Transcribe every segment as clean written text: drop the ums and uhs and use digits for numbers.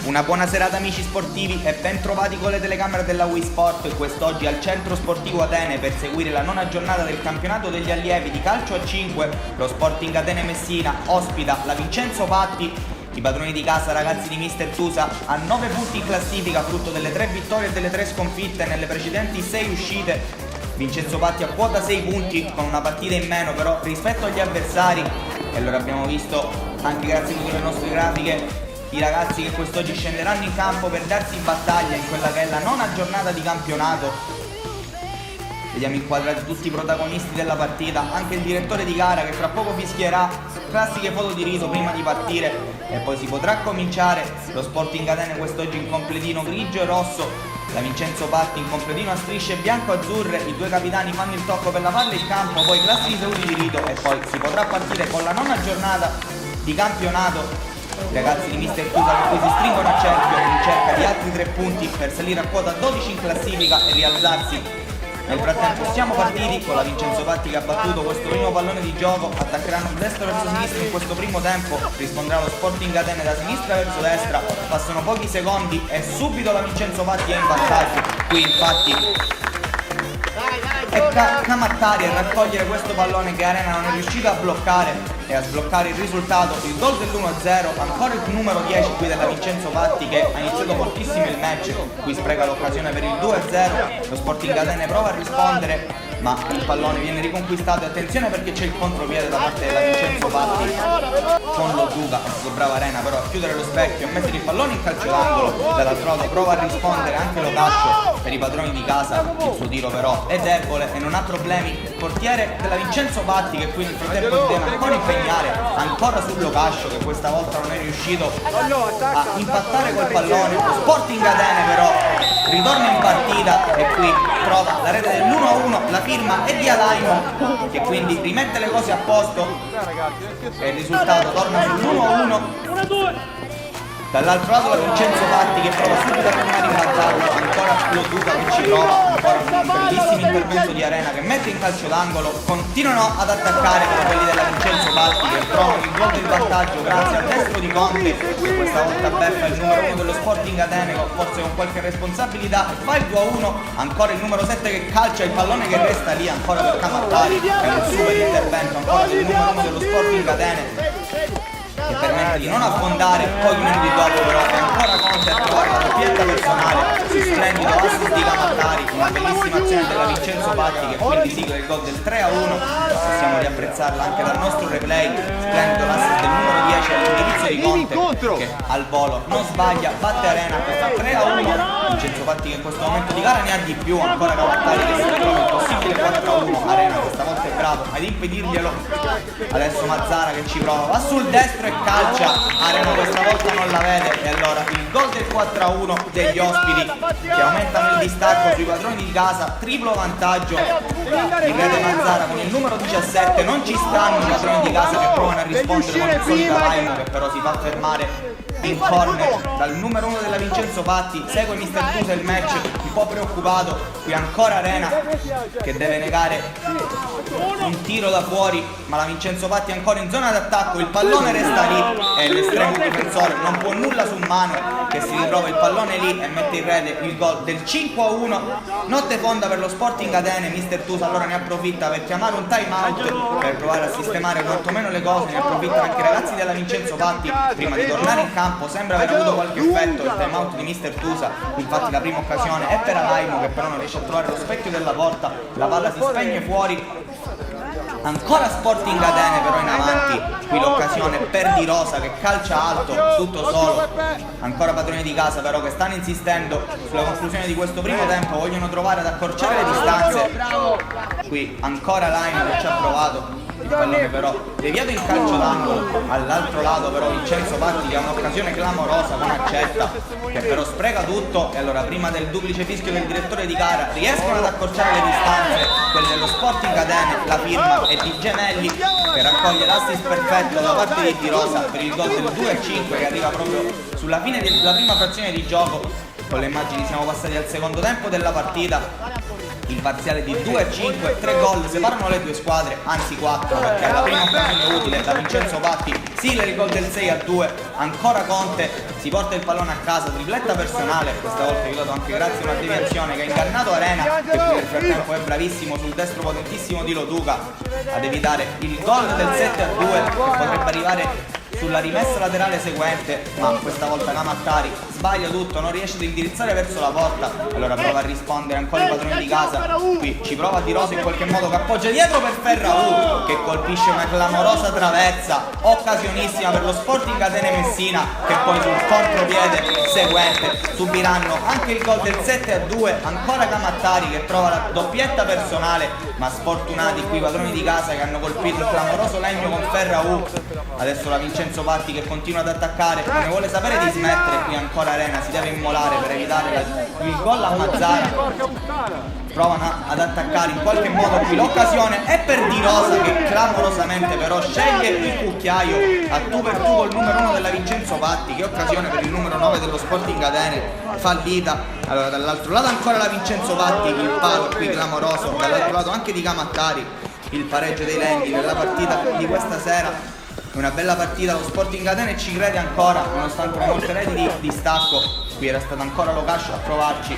Una buona serata amici sportivi e ben trovati con le telecamere della Wii Sport quest'oggi al Centro Sportivo Atene per seguire la nona giornata del campionato degli allievi di calcio a 5. Lo Sporting Atene Messina ospita la Vincenzo Patti. I padroni di casa, ragazzi di Mister Tusa, a 9 punti in classifica frutto delle 3 vittorie e delle 3 sconfitte nelle precedenti 6 uscite. Vincenzo Patti a quota 6 punti con una partita in meno però rispetto agli avversari, e allora abbiamo visto anche grazie alle nostre grafiche i ragazzi che quest'oggi scenderanno in campo per darsi battaglia in quella che è la nona giornata di campionato. Vediamo inquadrati tutti i protagonisti della partita, anche il direttore di gara che fra poco fischierà classiche foto di riso prima di partire e poi si potrà cominciare. Lo Sporting Atene quest'oggi in completino grigio e rosso, la Vincenzo Patti in completino a strisce bianco-azzurre, i due capitani fanno il tocco per lavarle il campo, poi classici saluti di rito e poi si potrà partire con la nona giornata di campionato. I ragazzi di Mister Tusa che poi si stringono a cerchio in cerca di altri 3 punti per salire a quota 12 in classifica e rialzarsi. Nel frattempo siamo partiti con la Vincenzo Patti che ha battuto questo primo pallone di gioco, attaccheranno destra verso sinistra in questo primo tempo, risponderà lo Sporting Atene da sinistra verso destra, passano pochi secondi e subito la Vincenzo Patti è in vantaggio. Qui infatti è Camattari a raccogliere questo pallone che Arena non è riuscito a bloccare e a sbloccare il risultato, il gol dell'1-0, ancora il numero 10 qui della Vincenzo Patti che ha iniziato fortissimo il match, qui spreca l'occasione per il 2-0, lo Sporting Atene prova a rispondere ma il pallone viene riconquistato e attenzione perché c'è il contropiede da parte della Vincenzo Patti con lo Duca, brava Arena però a chiudere lo specchio e mettere il pallone in calcio d'angolo, dall'altro lato prova a rispondere anche lo Cascio per i padroni di casa, il suo tiro però è debole e non ha problemi, il portiere della Vincenzo Patti che qui nel frattempo si deve ancora impegnare ancora sul Locascio che questa volta non è riuscito a impattare col pallone. Lo Sporting Atene però ritorna in partita e qui trova la rete dell'1-1, la firma è di Alaimo che quindi rimette le cose a posto e il risultato torna sull'1-1. Dall'altro lato la Vincenzo Patti che prova subito a tornare in vantaggio, ancora lo Duca che ci prova, ancora un bellissimo intervento di Arena che mette in calcio d'angolo, continuano ad attaccare per quelli della Vincenzo Patti che trovano il gol del vantaggio grazie al destro di Conte che questa volta beffa il numero 1 dello Sporting Atene forse con qualche responsabilità e fa il 2-1, ancora il numero 7 che calcia il pallone che resta lì ancora per Camattari, è un super intervento ancora del numero 1 dello Sporting Atene che permette di non affondare, pochi minuti dopo però è ancora Conte a trovare la doppietta personale, si splendido assist di Camattari, una bellissima azione della Vincenzo Patti che quindi sigla il gol del 3-1, possiamo riapprezzarla anche dal nostro replay, splendido l'assist del numero 10 all'indirizzo di Conte che al volo non sbaglia, batte Arena che fa 3-1, Vincenzo Patti che in questo momento di gara ne ha di più, ancora Camattari che si ritrova il possibile 4-1, Arena questa volta è bravo ad impedirglielo, adesso Mazzara che ci prova, va sul destro e calcia, Arena questa volta non la vede e allora il gol del 4-1 degli ospiti che aumentano il distacco sui padroni di casa, triplo vantaggio di Rete Mazzara con il numero 17, non ci stanno i padroni di casa che provano a rispondere con il solito Alaimo che però si fa fermare in corner dal numero 1 della Vincenzo Patti, segue Mister Tusa il match un po' preoccupato, qui ancora Arena che deve negare un tiro da fuori ma la Vincenzo Patti ancora in zona d'attacco, il pallone resta lì e l'estremo difensore non può nulla su mano che si ritrova il pallone lì e mette in rete il gol del 5-1, notte fonda per lo Sporting Atene, Mister Tusa allora ne approfitta per chiamare un time out per provare a sistemare quantomeno le cose, ne approfittano anche i ragazzi della Vincenzo Patti prima di tornare in campo, sembra aver avuto qualche effetto il time out di Mister Tusa, infatti la prima occasione è per Alaimo che però non riesce a trovare lo specchio della porta, la palla si spegne fuori. Ancora Sporting Atene però in avanti, qui l'occasione per Di Rosa che calcia alto, tutto solo, ancora padroni di casa però che stanno insistendo sulla conclusione di questo primo tempo, vogliono trovare ad accorciare le distanze, qui ancora Laino che ci ha provato, il pallone però deviato in calcio d'angolo, all'altro lato però Vincenzo Patti che ha un'occasione clamorosa con Accetta che però spreca tutto e allora prima del duplice fischio del direttore di gara riescono ad accorciare le distanze, quelle dello Sporting Atene, la firma è di Gemelli che raccoglie l'assist perfetto da parte di Rosa per il gol del 2-5 che arriva proprio sulla fine della prima frazione di gioco. Con le immagini siamo passati al secondo tempo della partita, il parziale di 2-5, 3 gol separano le due squadre, anzi 4 perché la prima occasione utile da Vincenzo Patti sigla il gol del 6-2 ancora Conte si porta il pallone a casa, tripletta personale, questa volta aiutato anche grazie a una deviazione che ha ingannato Arena, che qui nel frattempo è bravissimo sul destro potentissimo di Loduca ad evitare il gol del 7-2 che potrebbe arrivare sulla rimessa laterale seguente, ma questa volta Camattari sbaglia tutto, non riesce ad indirizzare verso la porta, allora prova a rispondere ancora i padroni di casa, qui ci prova Di Rosa in qualche modo che appoggia dietro per Ferraù che colpisce una clamorosa traversa, occasionissima per lo Sporting Atene Messina, che poi sul contropiede seguente subiranno anche il gol del 7-2, ancora Camattari che trova la doppietta personale, ma sfortunati qui i padroni di casa che hanno colpito il clamoroso legno con Ferraù. Adesso la Vincenzo Patti che continua ad attaccare, non ne vuole sapere di smettere, qui ancora Arena si deve immolare per evitare il gol a Mazzara, provano ad attaccare in qualche modo qui, l'occasione è per Di Rosa che clamorosamente però sceglie il cucchiaio a tu per tu col numero 1 della Vincenzo Patti, che occasione per il numero 9 dello Sporting Atene, fallita. Allora dall'altro lato ancora la Vincenzo Patti, il palo qui clamoroso, dall'altro lato anche di Camattari, il pareggio dei Lendi nella partita di questa sera. Una bella partita, lo Sporting Atene ci crede ancora nonostante una molte reti di distacco, qui era stato ancora Locascio a provarci,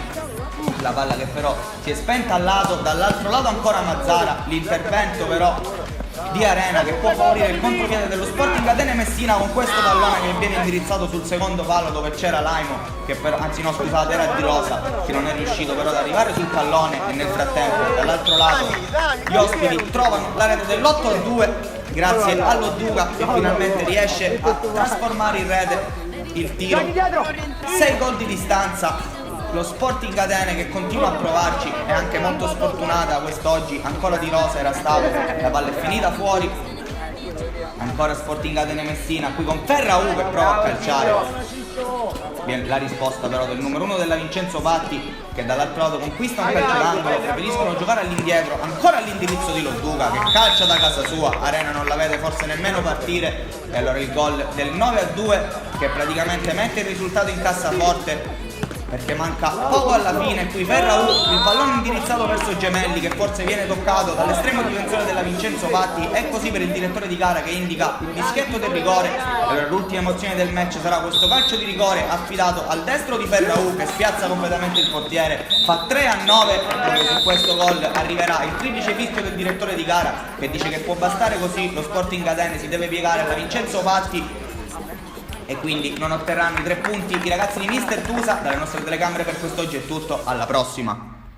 la palla che però si è spenta al lato, dall'altro lato ancora Mazzara, l'intervento però di Arena che può favorire il contropiede dello Sporting Atene Messina con questo pallone che viene indirizzato sul secondo palo dove c'era Laimo, che però, anzi no scusate, era Di Rosa che non è riuscito però ad arrivare sul pallone, e nel frattempo dall'altro lato gli ospiti trovano la rete dell'8-2 grazie allo Duca che finalmente riesce a trasformare in rete il tiro. 6 gol di distanza, lo Sporting Atene che continua a provarci, è anche molto sfortunata quest'oggi, ancora Di Rosa era stato, la palla è finita fuori, ancora Sporting Atene Messina qui con Ferraù che prova a calciare. La risposta però del numero 1 della Vincenzo Patti che dall'altro lato conquista un calcio d'angolo, preferiscono giocare all'indietro, ancora all'indirizzo di Loduca che calcia da casa sua, Arena non la vede forse nemmeno partire, e allora il gol del 9-2 che praticamente mette il risultato in cassaforte perché manca poco alla fine. Qui Ferraù, il pallone indirizzato verso Gemelli che forse viene toccato dall'estremo difensore della Vincenzo Patti, è così per il direttore di gara che indica il fischietto del rigore. Allora l'ultima emozione del match sarà questo calcio di rigore affidato al destro di Ferraù che spiazza completamente il portiere, fa 3-9, su questo gol arriverà il triplice fischio del direttore di gara che dice che può bastare così, lo Sporting Atene si deve piegare alla Vincenzo Patti e quindi non otterranno i 3 punti i ragazzi di Mister Tusa. Dalle nostre telecamere per quest'oggi è tutto, alla prossima.